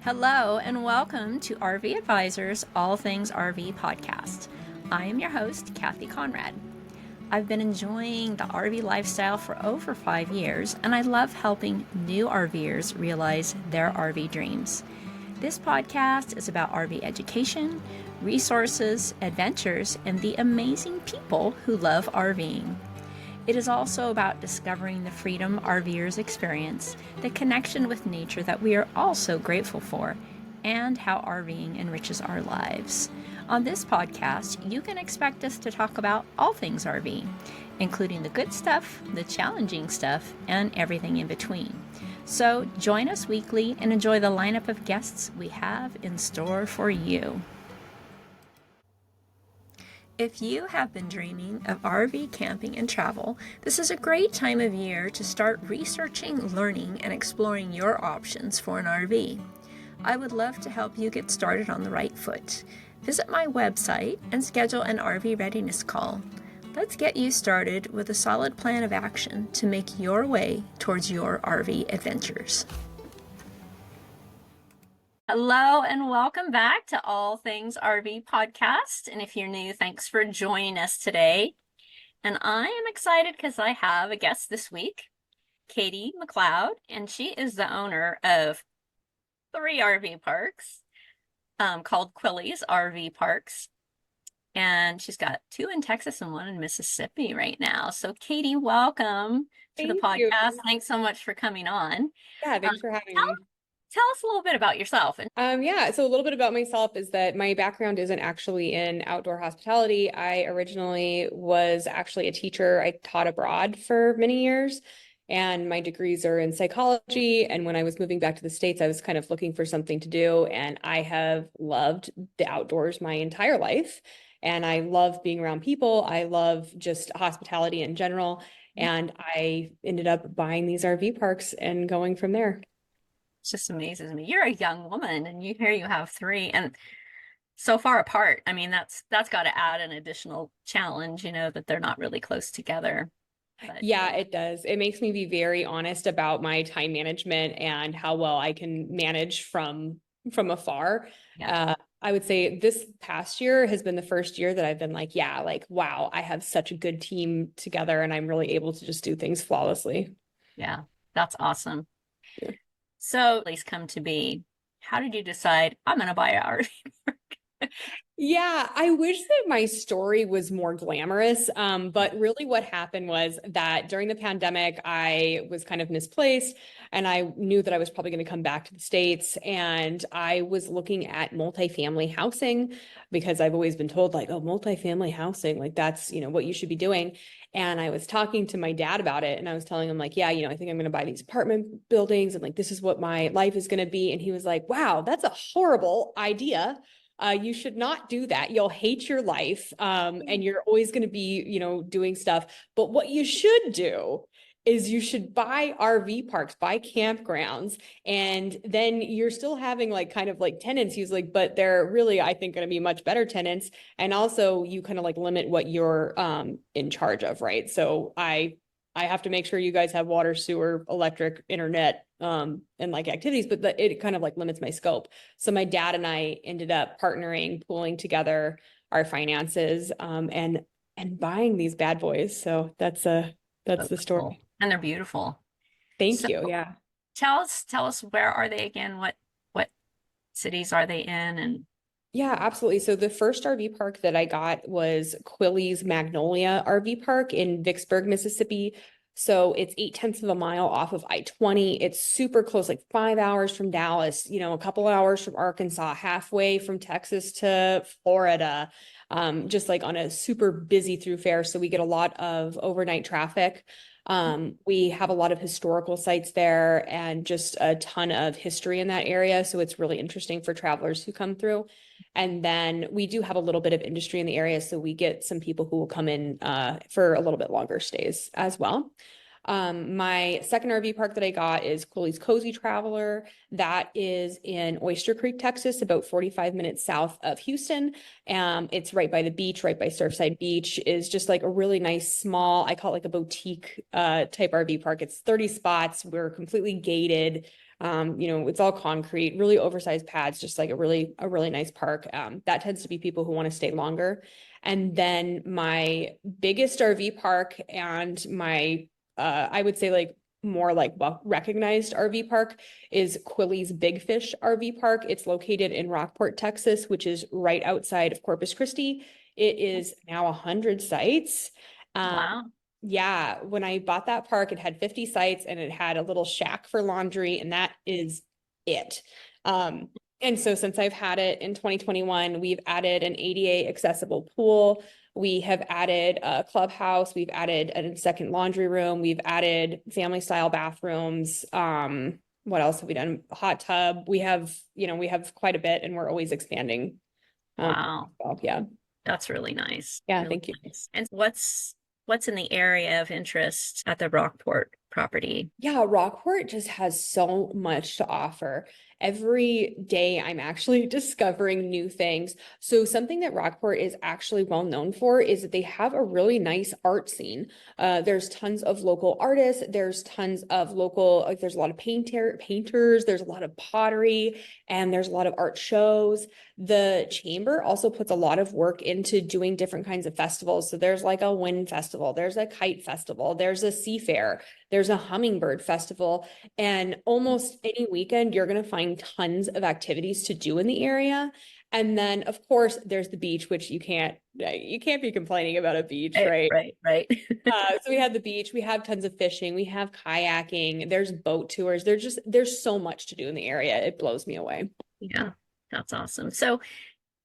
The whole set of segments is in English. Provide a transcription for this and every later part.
Hello and welcome to RV Advisors All Things RV podcast. I am your host, Kathy Conrad. I've been enjoying the RV lifestyle for over 5 years, and I love helping new RVers realize their RV dreams. This podcast is about RV education, resources, adventures, and the amazing people who love RVing. It is also about discovering the freedom RVers experience, the connection with nature that we are all so grateful for, and how RVing enriches our lives. On this podcast, you can expect us to talk about all things RV, including the good stuff, the challenging stuff, and everything in between. So join us weekly and enjoy the lineup of guests we have in store for you. If you have been dreaming of RV camping and travel, this is a great time of year to start researching, learning, and exploring your options for an RV. I would love to help you get started on the right foot. Visit my website and schedule an RV readiness call. Let's get you started with a solid plan of action to make your way towards your RV adventures. Hello and welcome back to All Things RV podcast. And if you're new, thanks for joining us today. And I am excited because I have a guest this week, Katie McLeod, and she is the owner of 3 RV parks called Quilly's RV Parks. And she's got 2 in Texas and 1 in Mississippi right now. So Katie, welcome to the podcast. Thanks so much for coming on. Yeah, thanks for having me. Tell us a little bit about yourself. So a little bit about myself is that my background isn't actually in outdoor hospitality. I originally was actually a teacher. I taught abroad for many years, and my degrees are in psychology. And when I was moving back to the States, I was kind of looking for something to do. And I have loved the outdoors my entire life. And I love being around people. I love just hospitality in general. And I ended up buying these RV parks and going from there. Just amazes me. You're a young woman and you have 3 and so far apart. I mean, that's got to add an additional challenge, that they're not really close together. But yeah, it does. It makes me be very honest about my time management and how well I can manage from afar. Yeah. I would say this past year has been the first year that I've been like, wow, I have such a good team together and I'm really able to just do things flawlessly. Yeah, that's awesome. Yeah. So at least come to be, how did you decide I'm going to buy an RV park? Yeah, I wish that my story was more glamorous. But really what happened was that during the pandemic, I was kind of misplaced and I knew that I was probably going to come back to the States. And I was looking at multifamily housing because I've always been told like, oh, multifamily housing, like that's, what you should be doing. And I was talking to my dad about it and I was telling him like, yeah, I think I'm going to buy these apartment buildings and like, this is what my life is going to be. And he was like, wow, that's a horrible idea. You should not do that. You'll hate your life. And you're always going to be, doing stuff. But what you should do is you should buy RV parks, buy campgrounds, and then you're still having like kind of like tenants. He's like, but they're really, I think, going to be much better tenants. And also you kind of like limit what you're in charge of, right? So I have to make sure you guys have water, sewer, electric, internet, and like activities, but it kind of like limits my scope. So my dad and I ended up partnering, pooling together our finances, and buying these bad boys. So that's the story. Cool. And they're beautiful. Thank you. Yeah. Tell us where are they again? What cities are they in? And yeah, absolutely. So the first RV park that I got was Quilly's Magnolia RV Park in Vicksburg, Mississippi. So it's 0.8 of a mile off of I-20. It's super close, like 5 hours from Dallas, a couple hours from Arkansas, halfway from Texas to Florida, just like on a super busy thoroughfare. So we get a lot of overnight traffic. We have a lot of historical sites there and just a ton of history in that area. So it's really interesting for travelers who come through. And then we do have a little bit of industry in the area. So we get some people who will come in for a little bit longer stays as well. My second RV park that I got is Quilly's Cozy Traveler. That is in Oyster Creek, Texas, about 45 minutes south of Houston. It's right by the beach, right by Surfside Beach. Is just like a really nice, small, I call it like a boutique type RV park. It's 30 spots. We're completely gated. It's all concrete, really oversized pads, just like a really nice park. That tends to be people who want to stay longer. And then my biggest RV park and my I would say like more like well recognized RV park is Quilly's Big Fish RV Park. It's located in Rockport, Texas, which is right outside of Corpus Christi. It is now 100 sites. Um, Wow. yeah, when I bought that park, it had 50 sites and it had a little shack for laundry, and that is it. Um, and so since I've had it in 2021, we've added an ADA accessible pool. We have added a clubhouse. We've added a second laundry room. We've added family style bathrooms. What else have we done? A hot tub. We have quite a bit, and we're always expanding. Wow. Yeah. That's really nice. Yeah, Really thank you. nice. And what's in the area of interest at the Rockport property? Yeah, Rockport just has so much to offer. Every day I'm actually discovering new things. So something that Rockport is actually well known for is that they have a really nice art scene. There's tons of local artists. There's tons of local, like there's a lot of painters, there's a lot of pottery, and there's a lot of art shows. The chamber also puts a lot of work into doing different kinds of festivals. So there's like a wind festival, there's a kite festival, there's a sea fair, there's a hummingbird festival, and almost any weekend you're going to find tons of activities to do in the area. And then of course there's the beach, which you can't be complaining about a beach, right? Right. So we have the beach, we have tons of fishing, we have kayaking, there's boat tours. There's so much to do in the area. It blows me away. Yeah, that's awesome. So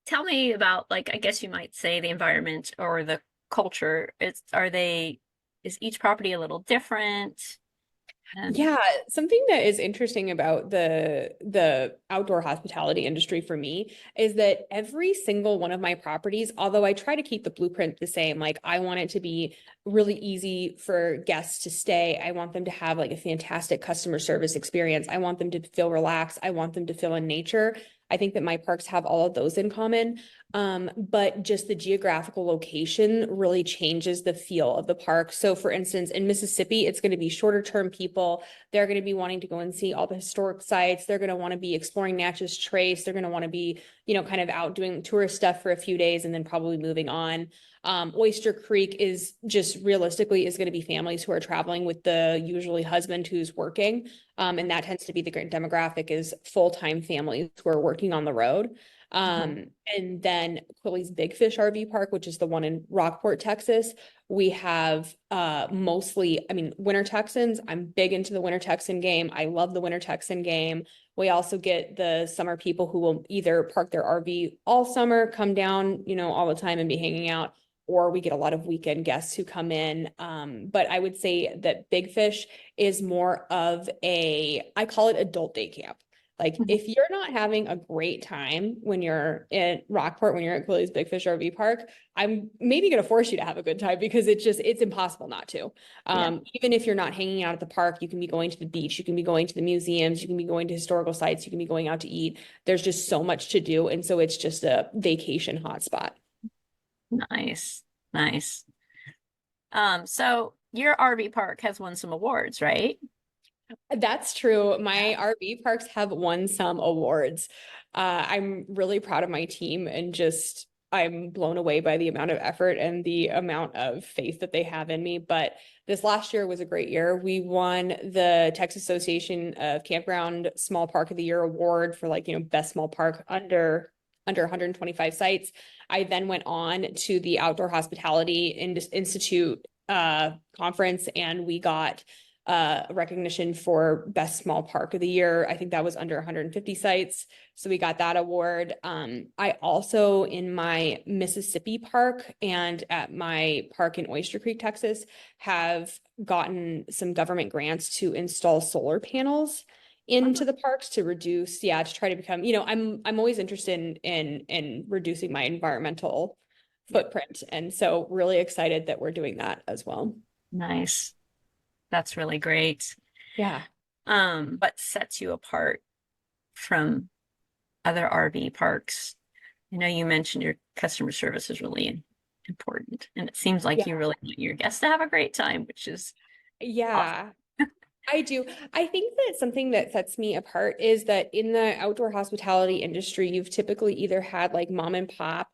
tell me about, like, I guess you might say the environment or the culture. Is each property a little different? And Yeah, something that is interesting about the outdoor hospitality industry for me is that every single one of my properties, although I try to keep the blueprint the same, like I want it to be really easy for guests to stay. I want them to have like a fantastic customer service experience. I want them to feel relaxed. I want them to feel in nature. I think that my parks have all of those in common. But just the geographical location really changes the feel of the park. So for instance, in Mississippi, it's going to be shorter term people. They're going to be wanting to go and see all the historic sites. They're going to want to be exploring Natchez Trace. They're going to want to be, kind of out doing tourist stuff for a few days and then probably moving on. Oyster Creek is just realistically is going to be families who are traveling with the usually husband who's working. And that tends to be the great demographic is full-time families who are working on the road. And then Quilly's Big Fish RV Park, which is the one in Rockport, Texas, we have mostly, Winter Texans. I'm big into the Winter Texan game. I love the Winter Texan game. We also get the summer people who will either park their RV all summer, come down, all the time and be hanging out, or we get a lot of weekend guests who come in. But I would say that Big Fish is more of I call it adult day camp. Like if you're not having a great time when you're in Rockport, when you're at Quilly's Big Fish RV Park, I'm maybe going to force you to have a good time because it's impossible not to. Yeah, Even if you're not hanging out at the park, you can be going to the beach, you can be going to the museums, you can be going to historical sites, you can be going out to eat. There's just so much to do. And so it's just a vacation hotspot. nice, nice. So your RV park has won some awards, right? That's true. My RV parks have won some awards. I'm really proud of my team and just I'm blown away by the amount of effort and the amount of faith that they have in me. But this last year was a great year. We won the Texas Association of Campground Small Park of the Year award for best small park under 125 sites. I then went on to the Outdoor Hospitality Institute conference and we got recognition for best small park of the year. I think that was under 150 sites. So we got that award. I also in my Mississippi park and at my park in Oyster Creek, Texas, have gotten some government grants to install solar panels into the parks to to try to become, I'm always interested in reducing my environmental footprint. And so really excited that we're doing that as well. Nice. That's really great. Yeah. What sets you apart from other RV parks? I know you mentioned your customer service is really important, and it seems like Yeah. you really want your guests to have a great time, which is awesome. Yeah. I do. I think that something that sets me apart is that in the outdoor hospitality industry, you've typically either had like mom and pop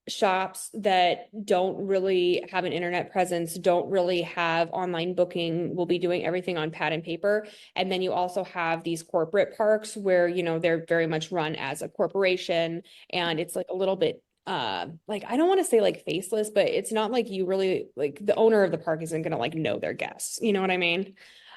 shops that don't really have an internet presence, don't really have online booking, will be doing everything on pad and paper. And then you also have these corporate parks where, they're very much run as a corporation, and it's like a little bit like, I don't want to say like faceless, but it's not like you really like the owner of the park isn't gonna like know their guests. You know what I mean?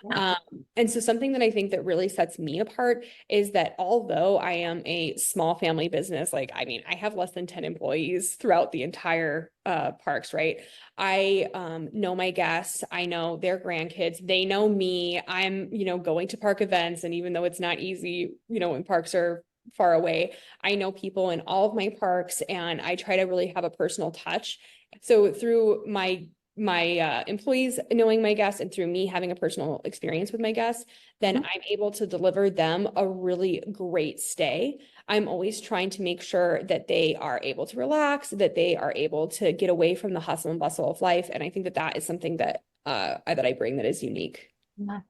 Yeah. Um, and so something that I think that really sets me apart is that although I am a small family business, like, I mean, I have less than 10 employees throughout the entire parks, right? I know my guests, I know their grandkids, they know me. I'm, going to park events, and even though it's not easy, when parks are far away, I know people in all of my parks, and I try to really have a personal touch. So through my employees knowing my guests and through me having a personal experience with my guests, then Mhm. I'm able to deliver them a really great stay. I'm always trying to make sure that they are able to relax, that they are able to get away from the hustle and bustle of life. And I think that that is something that I bring that is unique. Yeah.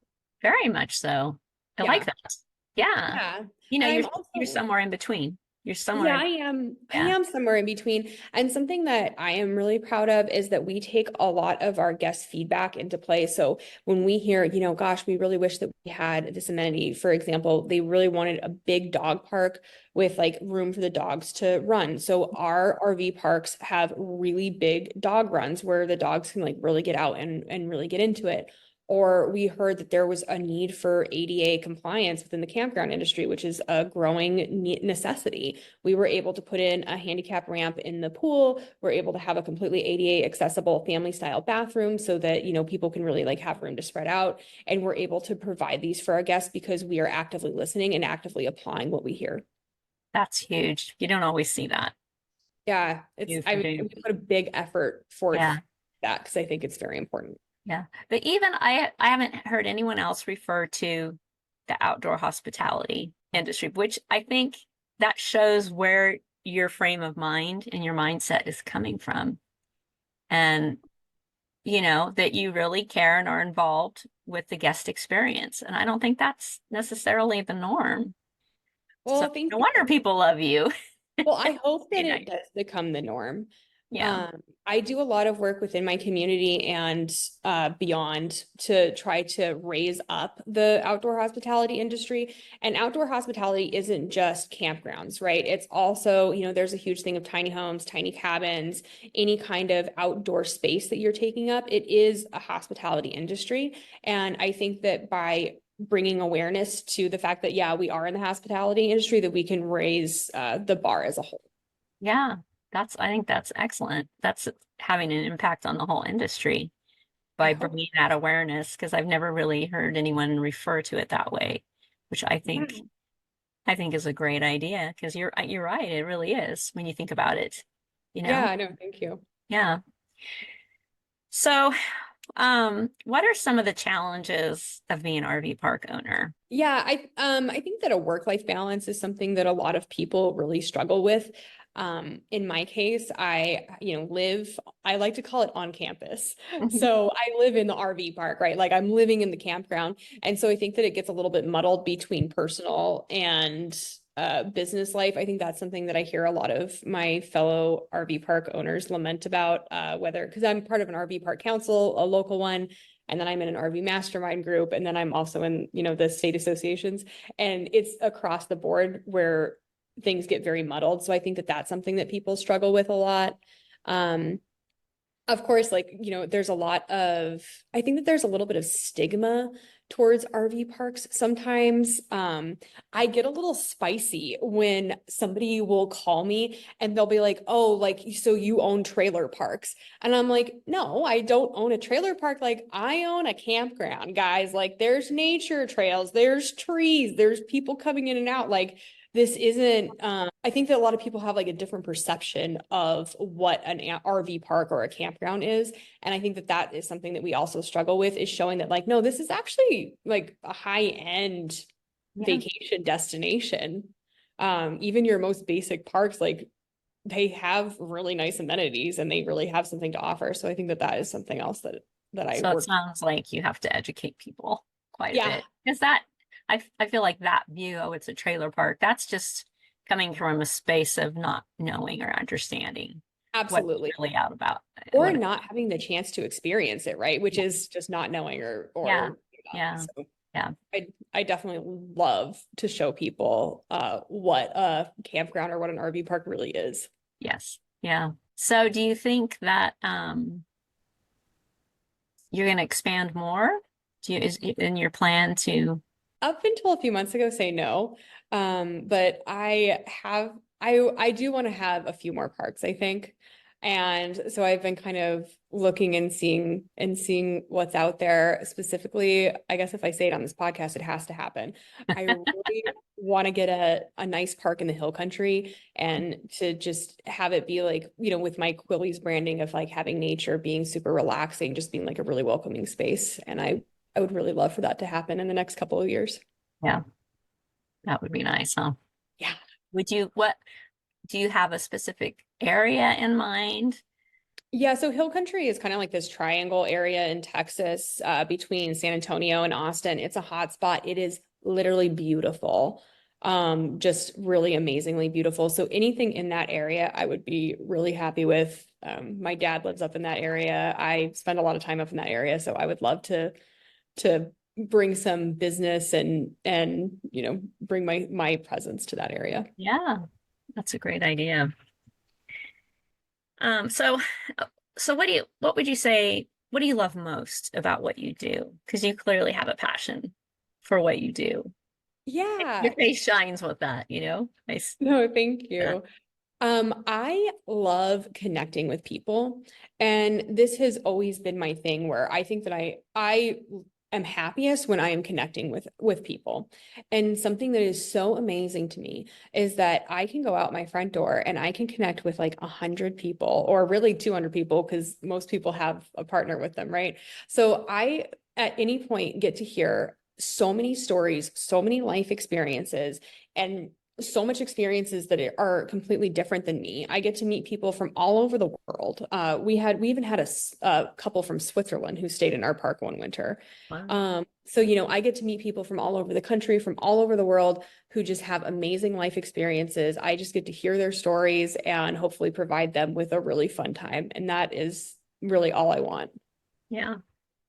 Very much so. I like Yeah. that. Yeah. Yeah. You know, And you're I'm you're also somewhere in between. You're somewhere Yeah, in, I yeah. am somewhere in between. And something that I am really proud of is that we take a lot of our guest feedback into play. So when we hear, gosh, we really wish that we had this amenity. For example, they really wanted a big dog park with like room for the dogs to run. So our RV parks have really big dog runs where the dogs can like really get out and really get into it. Or we heard that there was a need for ADA compliance within the campground industry, which is a growing necessity. We were able to put in a handicap ramp in the pool. We're able to have a completely ADA accessible family style bathroom so that, people can really like have room to spread out. And we're able to provide these for our guests because we are actively listening and actively applying what we hear. That's huge. You don't always see that. Yeah, You I for doing, we put a big effort forth yeah. that because I think it's very important. Yeah. But even I haven't heard anyone else refer to the outdoor hospitality industry, which I think that shows where your frame of mind and your mindset is coming from. And that you really care and are involved with the guest experience. And I don't think that's necessarily the norm. So Well, thank no wonder you. people love you. Well, I hope Be that it nice. does become the norm. Yeah. I do a lot of work within my community and beyond to try to raise up the outdoor hospitality industry. And outdoor hospitality isn't just campgrounds, right? It's also, there's a huge thing of tiny homes, tiny cabins, any kind of outdoor space that you're taking up. It is a hospitality industry. And I think that by bringing awareness to the fact that, yeah, we are in the hospitality industry, that we can raise the bar as a whole. Yeah. I think that's excellent. That's having an impact on the whole industry I by hope. bringing that awareness, because I've never really heard anyone refer to it that way, which Yeah. I think is a great idea, because you're right, it really is when you think about it, you know? Yeah, no, thank you. Yeah. So, what are some of the challenges of being an RV park owner? Yeah, I think that a work-life balance is something that a lot of people really struggle with. In my case, I like to call it on campus. Mhm. So I live in the RV park, right? Like I'm living in the campground. And so I think that it gets a little bit muddled between personal and business life. I think that's something that I hear a lot of my fellow RV park owners lament about, whether because I'm part of an RV park council, a local one, and then I'm in an RV mastermind group, and then I'm also in, the state associations, and it's across the board where things get very muddled. So I think that that's something that people struggle with a lot. Um, of course, like, I think that there's a little bit of stigma towards RV parks sometimes. I get a little spicy when somebody will call me and they'll be like, oh, like, so you own trailer parks. And I'm like, no, I don't own a trailer park. Like, I own a campground, guys. Like, there's nature trails, there's trees, there's people coming in and out. Like, this isn't I think that a lot of people have like a different perception of what an RV park or a campground is, and I think that that is something that we also struggle with, is showing that like, no, this is actually like a high-end Yeah. vacation destination. Even your most basic parks, like they have really nice amenities and they really have something to offer, so I think that that is something else that I So it work. sounds like you have to educate people quite a Yeah, bit. Because that, I feel like that view, oh, it's a trailer park, that's just coming from a space of not knowing or understanding what it's absolutely. really out about. Or What it, not having the chance to experience it, right? Which yeah, is just not knowing yeah, or yeah, so yeah, I definitely love to show people what a campground or what an RV park really is. yes, yeah. So do you think that you're going to expand more? Is in your plan to? Up until a few months ago, say no. But I do want to have a few more parks, I think. And so I've been kind of looking and seeing what's out there. Specifically, I guess if I say it on this podcast, it has to happen. I really want to get a nice park in the hill country and to just have it be like, with my Quilly's branding of like having nature being super relaxing, just being like a really welcoming space. And I would really love for that to happen in the next couple of years. Yeah, that would be nice, huh? Yeah. What do you have a specific area in mind? Yeah, so Hill Country is kind of like this triangle area in Texas, between San Antonio and Austin. It's a hot spot. It is literally beautiful. Just really amazingly beautiful. So anything in that area, I would be really happy with. My dad lives up in that area. I spend a lot of time up in that area, so I would love to bring some business and bring my presence to that area. Yeah, that's a great idea. Um, so so what would you say, what do you love most about what you do? Because you clearly have a passion for what you do. Your Yeah. face shines with that, you know? Nice. No, thank Yeah. you. I love connecting with people, and this has always been my thing where I think that I am happiest when I am connecting with people. And something that is so amazing to me is that I can go out my front door and I can connect with like 100 people or really 200 people because most people have a partner with them, right? So I at any point get to hear so many stories, so many life experiences, and so much experiences that are completely different than me. I get to meet people from all over the world. We even had a couple from Switzerland who stayed in our park one winter. Wow. So I get to meet people from all over the country, from all over the world who just have amazing life experiences. I just get to hear their stories and hopefully provide them with a really fun time. And that is really all I want. Yeah.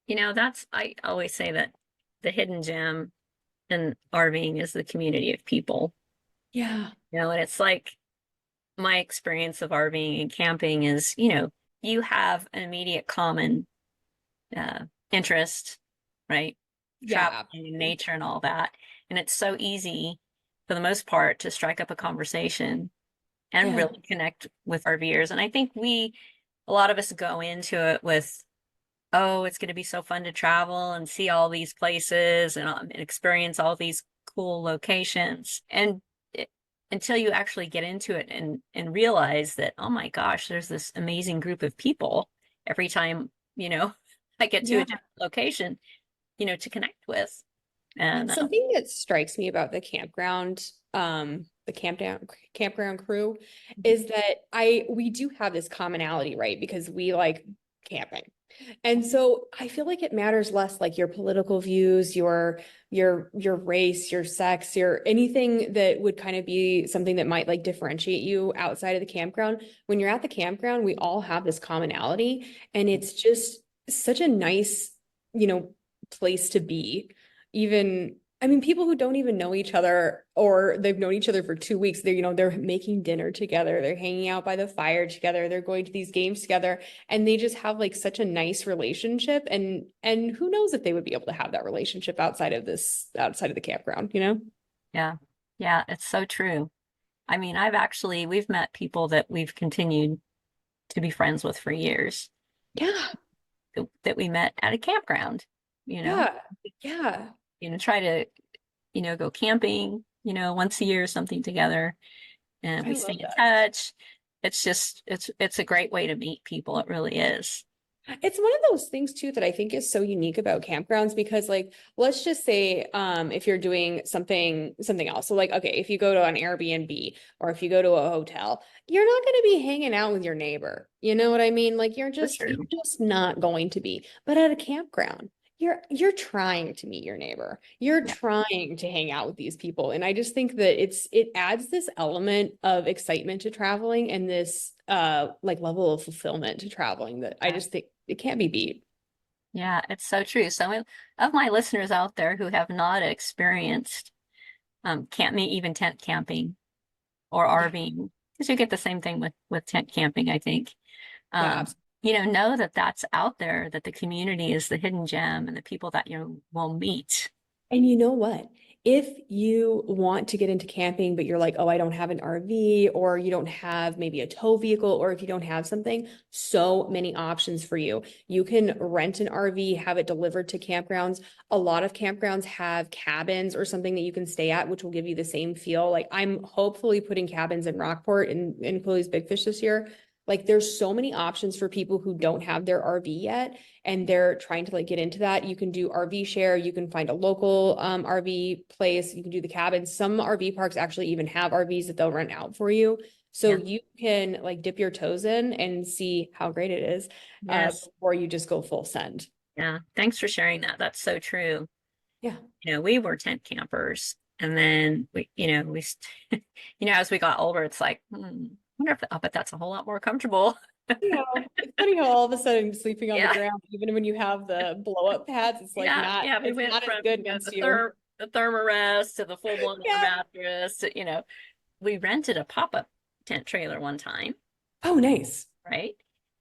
I always say that the hidden gem in RVing is the community of people. Yeah. And it's like my experience of RVing and camping is, you have an immediate common uh, interest, right? Yeah, Traveling and absolutely. nature and all that. And it's so easy for the most part to strike up a conversation and Yeah. really connect with RVers. And I think a lot of us go into it with, oh, it's going to be so fun to travel and see all these places and experience all these cool locations. And until you actually get into it and realize that, oh my gosh, there's this amazing group of people every time, I get to a Yeah. different location, to connect with. Yeah, And something that strikes me about the campground crew is that we do have this commonality, right? Because we like camping. And so I feel like it matters less like your political views, your race, your sex, your anything that would kind of be something that might like differentiate you outside of the campground. When you're at the campground, we all have this commonality, and it's just such a nice, you know, place to be. Even I mean, people who don't even know each other or they've known each other for 2 weeks, they're making dinner together, they're hanging out by the fire together, they're going to these games together, and they just have like such a nice relationship. And who knows if they would be able to have that relationship outside of the campground, you know? yeah, yeah, it's so true. I mean, we've met people that we've continued to be friends with for years Yeah, that we met at a campground, you know, yeah, yeah. try to, go camping, once a year or something together, and I we stay love in that. touch. It's just, it's a great way to meet people. It really is. It's one of those things too that I think is so unique about campgrounds because like let's just say if you're doing something else. So like okay, if you go to an Airbnb or if you go to a hotel, you're not going to be hanging out with your neighbor. You know what I mean? Like For you're true. just not going to be. But at a campground, you're trying to meet your neighbor. You're Yeah. trying to hang out with these people. And I just think that it adds this element of excitement to traveling and this like level of fulfillment to traveling that I Yeah. just think it can't be beat. Yeah, it's so true. Some of my listeners out there who have not experienced camping, even tent camping or Yeah. RVing, because you get the same thing with tent camping, I think. Yeah, Um, know that that's out there, that the community is the hidden gem and the people that you will meet. and you know what? If you want to get into camping, but you're like, oh, I don't have an RV, or you don't have maybe a tow vehicle, or if you don't have something, so many options for you. You can rent an RV, have it delivered to campgrounds. A lot of campgrounds have cabins or something that you can stay at, which will give you the same feel. Like I'm hopefully putting cabins in Rockport in Quilly's Big Fish this year. Like there's so many options for people who don't have their RV yet and they're trying to like get into that. You can do RV share, you can find a local RV place, you can do the cabins. Some RV parks actually even have RVs that they'll rent out for you. So Yeah. you can like dip your toes in and see how great it is Yes. before you just go full send. Yeah. Thanks for sharing that. That's so true. Yeah. We were tent campers, and then as we got older, it's like, wonder if, I bet that's a whole lot more comfortable. You know, it's funny how all of a sudden sleeping on the Yeah. ground, even when you have the blow up pads, it's like Yeah. Yeah. We it's went not as from, good once you, the thermarest to the full-blown air yeah. mattress to, we rented a pop-up tent trailer one time, Oh, nice. right?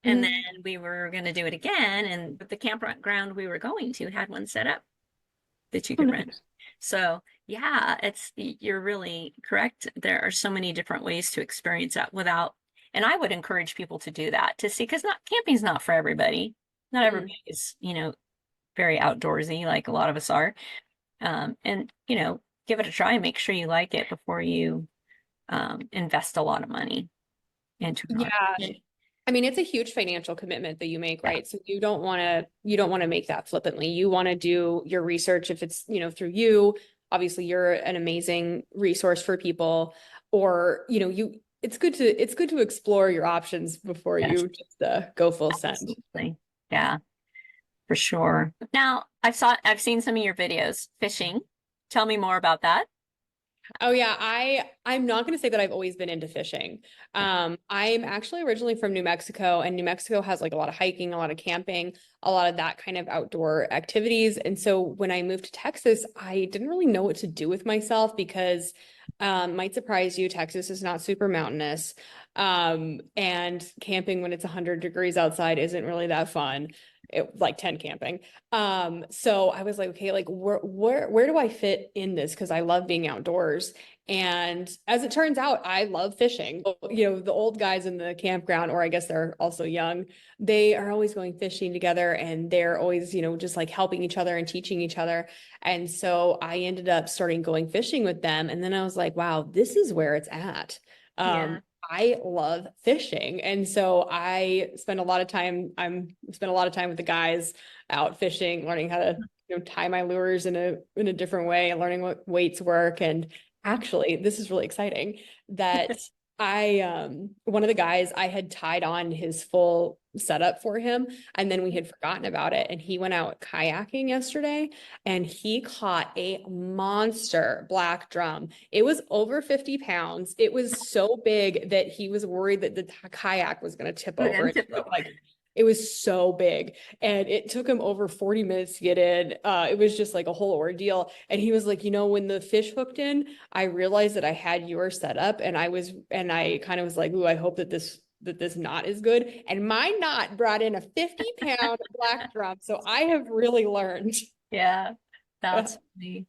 And then Mhm. we were going to do it again, and the campground we were going to had one set up that you Oh, could rent. nice. So yeah, you're really correct. There are so many different ways to experience that without, and I would encourage people to do that to see, because not camping's not for everybody. Not Mm-mm. everybody is, very outdoorsy like a lot of us are. And give it a try. Make sure you like it before you invest a lot of money into an Yeah. RV. I mean, it's a huge financial commitment that you make, right? So you don't want to make that flippantly. You want to do your research if it's, through you. Obviously, you're an amazing resource for people or, it's good to explore your options before Yes, you just go full send. absolutely. Yeah, for sure. Now, I've seen some of your videos fishing. Tell me more about that. Oh yeah, I'm not going to say that I've always been into fishing. I'm actually originally from New Mexico, and New Mexico has like a lot of hiking, a lot of camping, a lot of that kind of outdoor activities. And so when I moved to Texas, I didn't really know what to do with myself because might surprise you, Texas is not super mountainous. And camping when it's 100 degrees outside isn't really that fun. Like tent camping. So I was like, okay, like where do I fit in this? Because I love being outdoors. And as it turns out, I love fishing. The old guys in the campground, or I guess they're also young, they are always going fishing together and they're always, just like helping each other and teaching each other. And so I ended up starting going fishing with them. And then I was like, wow, this is where it's at. Yeah. I love fishing. And so I spend a lot of time, spend a lot of time with the guys out fishing, learning how to, tie my lures in a different way, learning what weights work. And actually, this is really exciting that one of the guys, I had tied on his full setup for him, and then we had forgotten about it. And he went out kayaking yesterday and he caught a monster black drum. It was over 50 pounds. It was so big that he was worried that the kayak was going to tip over. Like it was so big and it took him over 40 minutes to get in. It was just like a whole ordeal. And he was like, when the fish hooked in, I realized that I had your setup and I kind of was like, ooh, I hope that this knot is good. And my knot brought in a 50-pound black drum. So I have really learned. Yeah, Yeah. that's pretty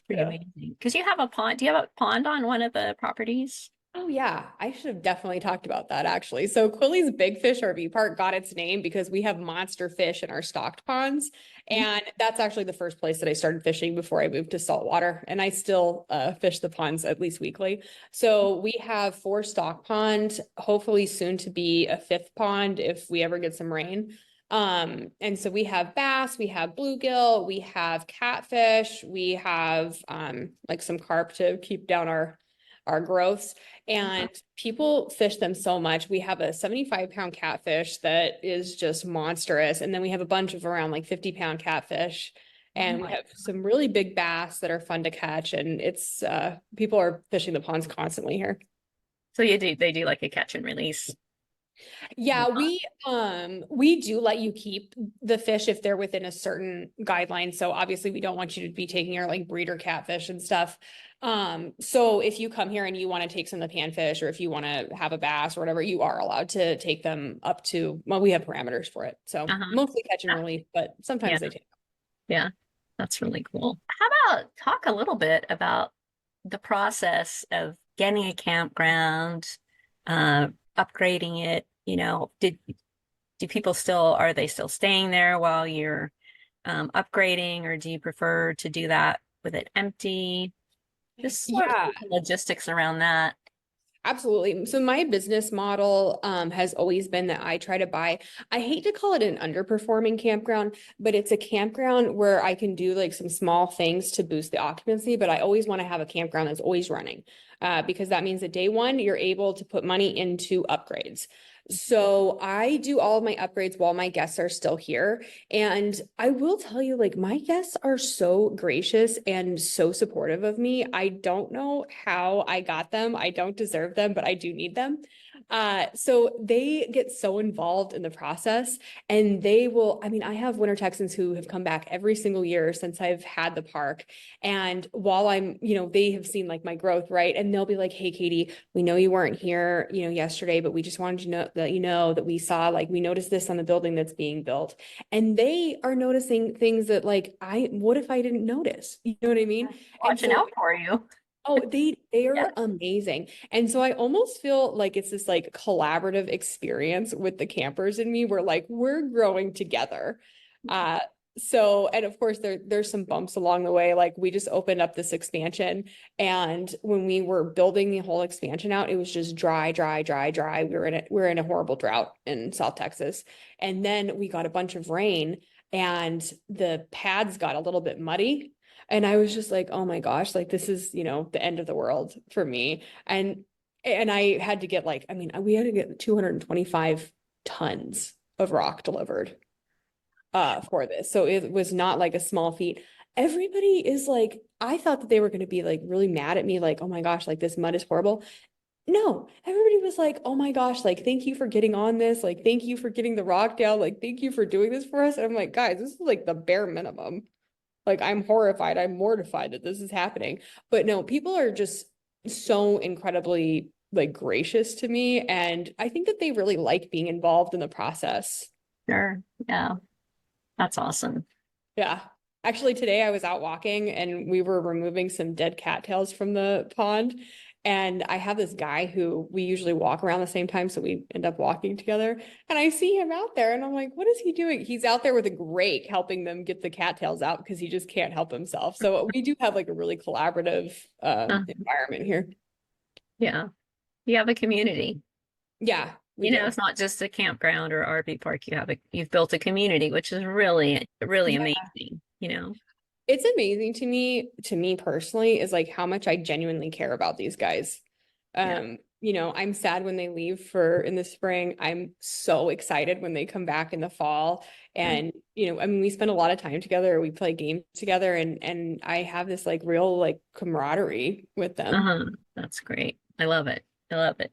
Yeah. amazing. Because you have a pond. Do you have a pond on one of the properties? Oh yeah, I should have definitely talked about that actually. So Quilly's Big Fish RV Park got its name because we have monster fish in our stocked ponds. And that's actually the first place that I started fishing before I moved to saltwater. And I still fish the ponds at least weekly. So we have 4 stock ponds, hopefully soon to be a 5th pond if we ever get some rain. And so we have bass, we have bluegill, we have catfish, we have like some carp to keep down our growths, and people fish them so much. We have a 75-pound catfish that is just monstrous. And then we have a bunch of around like 50-pound catfish. And we have some really big bass that are fun to catch. And it's people are fishing the ponds constantly here. So they do like a catch and release. Yeah, we do let you keep the fish if they're within a certain guideline. So obviously we don't want you to be taking our like breeder catfish and stuff. So if you come here and you want to take some of the panfish, or if you want to have a bass or whatever, you are allowed to take them up to, well, we have parameters for it. So mostly catch and release, but sometimes they take. Yeah, that's really cool. How about talk a little bit about the process of getting a campground, upgrading it? You know, do people still, are they still staying there while you're upgrading, or do you prefer to do that with it empty? Just sort of the logistics around that. Absolutely. So my business model has always been that I try to buy, I hate to call it an underperforming campground, but it's a campground where I can do like some small things to boost the occupancy, but I always want to have a campground that's always running because that means that day one, you're able to put money into upgrades. So I do all of my upgrades while my guests are still here. And I will tell you, like, my guests are so gracious and so supportive of me. I don't know how I got them. I don't deserve them, but I do need them. So they get so involved in the process, and they will, I mean, I have winter Texans who have come back every single year since I've had the park. And while I'm, they have seen like my growth, right? And they'll be like, hey, Katie, we know you weren't here, yesterday, but we just wanted to know that we saw, like, we noticed this on the building that's being built. And they are noticing things that like, what if I didn't notice? You know what I mean? Watching out for you. Oh, they are amazing. And so I almost feel like it's this like collaborative experience with the campers and me, where like we're growing together. So, and of course there's some bumps along the way. Like we just opened up this expansion, and when we were building the whole expansion out, it was just dry. We're in a horrible drought in South Texas. And then we got a bunch of rain and the pads got a little bit muddy. And I was just like, oh my gosh, like this is, the end of the world for me. And I had to get like, I mean, we had to get 225 tons of rock delivered for this. So it was not like a small feat. Everybody is like, I thought that they were going to be like really mad at me, like, oh my gosh, like this mud is horrible. No, everybody was like, oh my gosh, like, thank you for getting on this. Like, thank you for getting the rock down. Like, thank you for doing this for us. And I'm like, guys, this is like the bare minimum. Like, I'm horrified. I'm mortified that this is happening. But no, people are just so incredibly like gracious to me. And I think that they really like being involved in the process. Sure. Yeah. That's awesome. Yeah. Actually, today I was out walking and we were removing some dead cattails from the pond. And I have this guy who we usually walk around the same time, so we end up walking together. And I see him out there and I'm like, what is he doing? He's out there with a rake helping them get the cattails out because he just can't help himself. So we do have like a really collaborative environment here. Yeah. You have a community. Yeah. It's not just a campground or RV park. You've built a community, which is really, really amazing, It's amazing to me personally, is like how much I genuinely care about these guys. I'm sad when they leave in the spring. I'm so excited when they come back in the fall. And, I mean, we spend a lot of time together. We play games together, and I have this like real like camaraderie with them. That's great. I love it. I love it.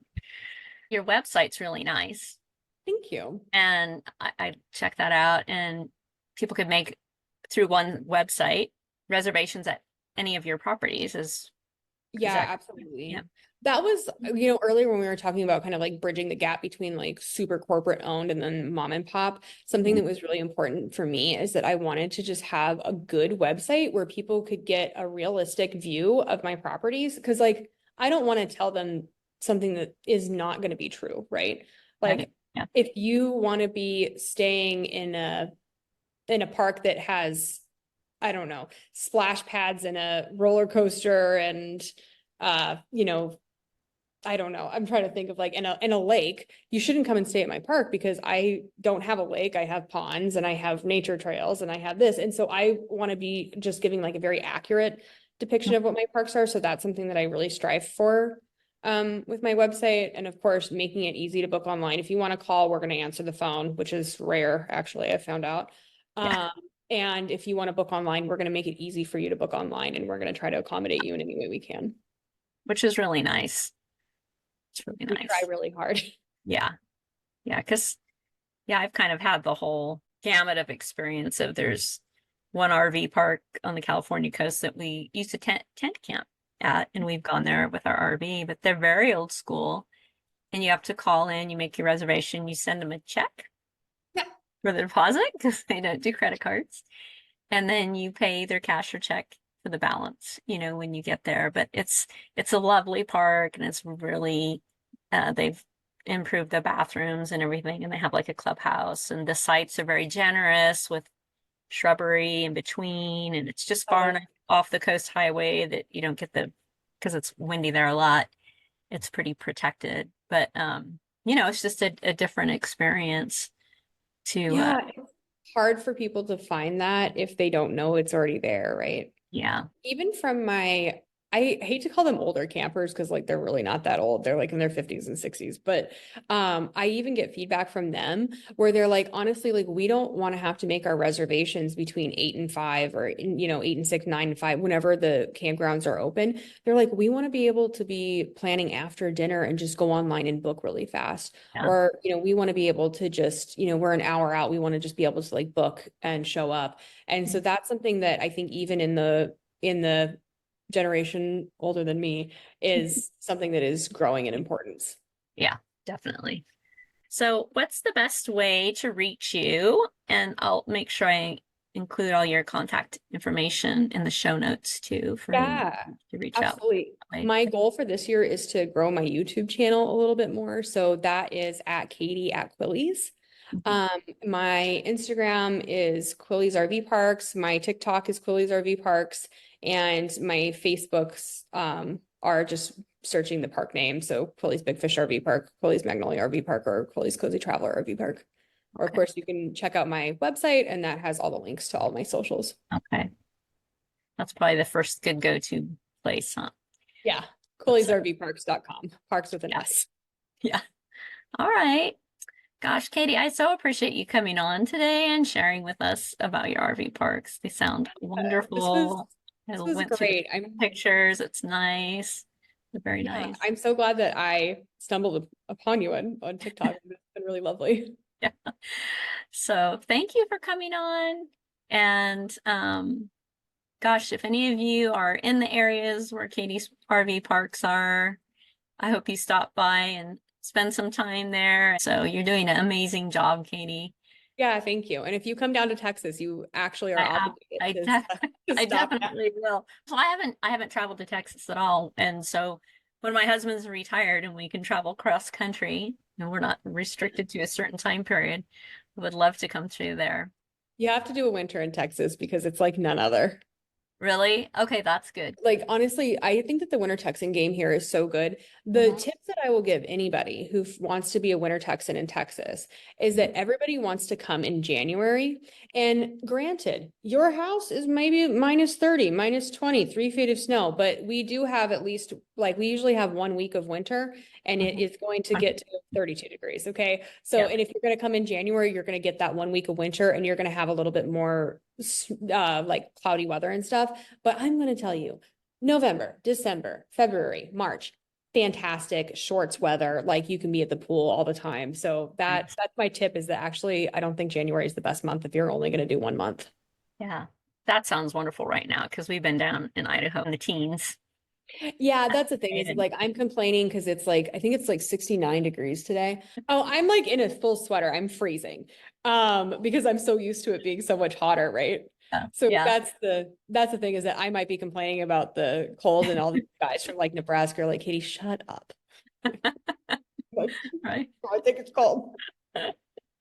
Your website's really nice. Thank you. And I check that out, and people could make, through one website, reservations at any of your properties. Absolutely. Yeah. That was, earlier when we were talking about kind of like bridging the gap between like super corporate owned and then mom and pop, something that was really important for me is that I wanted to just have a good website where people could get a realistic view of my properties. Because like, I don't want to tell them something that is not going to be true, right? Like, if you want to be staying in a park that has, I don't know, splash pads and a roller coaster and I don't know. I'm trying to think of like in a lake. You shouldn't come and stay at my park because I don't have a lake. I have ponds and I have nature trails and I have this. And so I want to be just giving like a very accurate depiction of what my parks are. So that's something that I really strive for with my website. And of course, making it easy to book online. If you want to call, we're going to answer the phone, which is rare, actually, I found out. Yeah. And if you want to book online, we're going to make it easy for you to book online, and we're going to try to accommodate you in any way we can. Which is really nice. It's really We try nice. really hard. Yeah. Yeah. Because, yeah, I've kind of had the whole gamut of experience of there's one RV park on the California coast that we used to tent camp at, and we've gone there with our RV, but they're very old school. And you have to call in, you make your reservation, you send them a check Yeah. for the deposit because they don't do credit cards. And then you pay their cash or check for the balance, when you get there. But it's a lovely park, and it's really they've improved the bathrooms and everything, and they have like a clubhouse, and the sites are very generous with shrubbery in between, and it's just far enough off the coast highway that you don't get because it's windy there a lot. It's pretty protected, but it's just a different experience to Yeah, it's hard for people to find that if they don't know it's already there, right? yeah. Even from I hate to call them older campers because like they're really not that old. They're like in their 50s and 60s. But I even get feedback from them where they're like, honestly, like we don't want to have to make our reservations between 8 and 5 or 8 and 6, 9 and 5, whenever the campgrounds are open. They're like, we want to be able to be planning after dinner and just go online and book really fast. Yeah. Or, we want to be able to just, we're an hour out. We want to just be able to like book and show up. And so that's something that I think even in the generation older than me is something that is growing in importance. Yeah, definitely. So what's the best way to reach you? And I'll make sure I include all your contact information in the show notes too for anyone Yeah, to reach out absolutely. that way. My goal for this year is to grow my YouTube channel a little bit more. So that is at Katie at Quilly's. Mhm. My Instagram is Quilly's RV Parks. My TikTok is Quilly's RV Parks. And my Facebooks are just searching the park name. So Quilly's Big Fish RV Park, Quilly's Magnolia RV Park, or Quilly's Cozy Traveler RV Park. Or of Okay. course, you can check out my website, and that has all the links to all my socials. Okay. That's probably the first good go-to place, huh? Yeah, That's Quilly'sRVParks.com. Parks with an yeah. S. Yeah. All right. Gosh, Katie, I so appreciate you coming on today and sharing with us about your RV parks. They sound This was wonderful. I this was went through the great. pictures. It's nice. They're very Yeah, nice. I'm so glad that I stumbled upon you on TikTok. It's been really lovely. Yeah. So thank you for coming on. And gosh, if any of you are in the areas where Katie's RV parks are, I hope you stop by and spend some time there. So you're doing an amazing job, Katie. Yeah, thank you. And if you come down to Texas, you actually are I obligated I, to, def to I stop at. definitely will. So I haven't traveled to Texas at all, and so when my husband's retired and we can travel cross country and we're not restricted to a certain time period, I would love to come through there. You have to do a winter in Texas because it's like none other. Really? Okay, that's good. Like honestly, I think that the winter Texan game here is so good. The Mhm. tip that I will give anybody who wants to be a winter Texan in Texas is that everybody wants to come in January. And granted, your house is maybe minus 30, minus 20, 3 feet of snow, but we do have at least like we usually have 1 week of winter, and it Mhm. is going to get to 32 degrees. Okay. So, Yeah. and if you're going to come in January, you're going to get that 1 week of winter, and you're going to have a little bit more like cloudy weather and stuff. But I'm going to tell you, November, December, February, March, fantastic shorts weather. Like you can be at the pool all the time. So Nice. that's my tip, is that actually I don't think January is the best month if you're only going to do 1 month. Yeah. That sounds wonderful right now because we've been down in Idaho in the teens. Yeah, that's the thing, is And like I'm complaining because it's like I think it's like 69 degrees today. Oh, I'm like in a full sweater. I'm freezing. Because I'm so used to it being so much hotter, right? So yeah. that's the thing, is that I might be complaining about the cold, and all these guys from like Nebraska are like, Katie, shut up. Like, Right. "Oh, I think it's cold."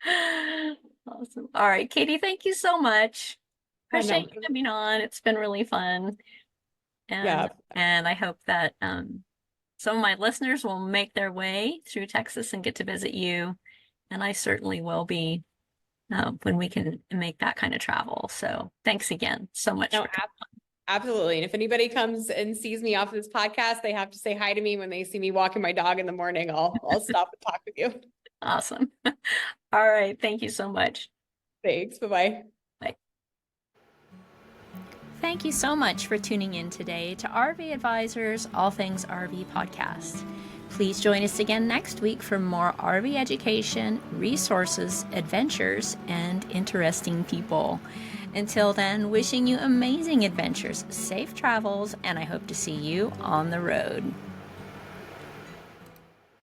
Awesome. All right, Katie, thank you so much. Oh Appreciate no. you coming on. It's been really fun. Yeah. And I hope that some of my listeners will make their way through Texas and get to visit you. And I certainly will be when we can make that kind of travel. So thanks again so much No, for coming. Absolutely. And if anybody comes and sees me off this podcast, they have to say hi to me when they see me walking my dog in the morning. I'll stop and talk with you. Awesome. All right. Thank you so much. Thanks. Bye-bye. Bye. Thank you so much for tuning in today to RV Advisors All Things RV podcast. Please join us again next week for more RV education, resources, adventures, and interesting people. Until then, wishing you amazing adventures, safe travels, and I hope to see you on the road.